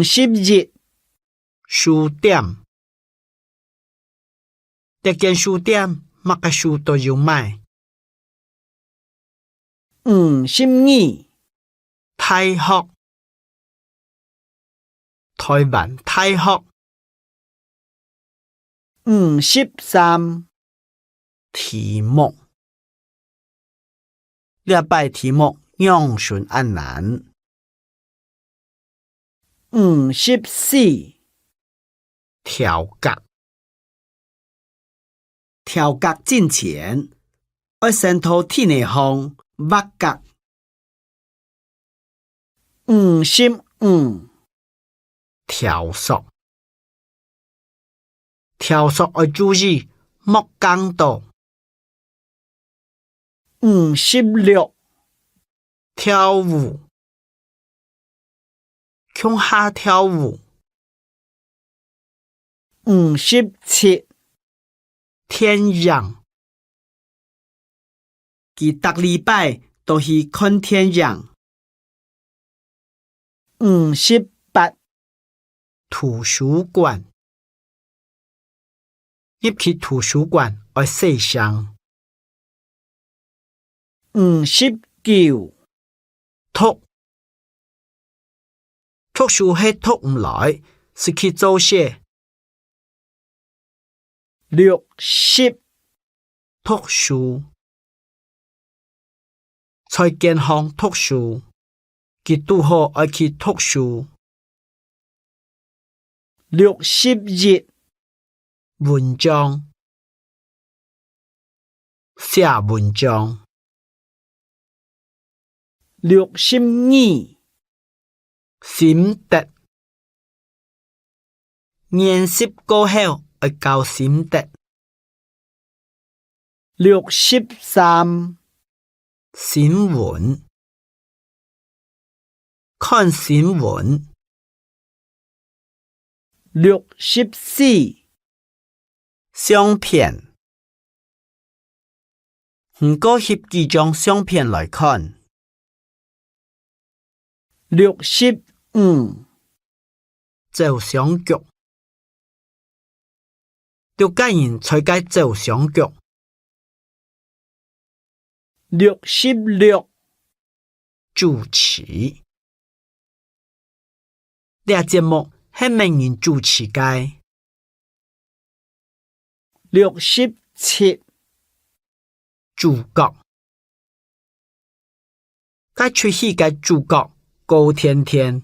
50日書店，一間書店乜嘅書都要買。52大學，台灣大學。53題目，呢擺題目樣順按難。54調格，調格進前，要先塗鐵內方挖格。55調索，調索要注意莫講到。56跳舞，向下跳舞。57天陽，佢逐禮拜都去看天陽。58圖書館，入去圖書館要洗雙。59讀書係讀唔來，是去做些。60讀書，在健康讀書，佢拄好要去讀書。61文章，寫文章。62心得，研習過後要交心得。63新聞，看新聞。64相片，唔過翕幾張相片來看。65照相局，了解人才該照相局。66主持，呢個節目係名人主持嘅。67主角，該出戲嘅主角高天天。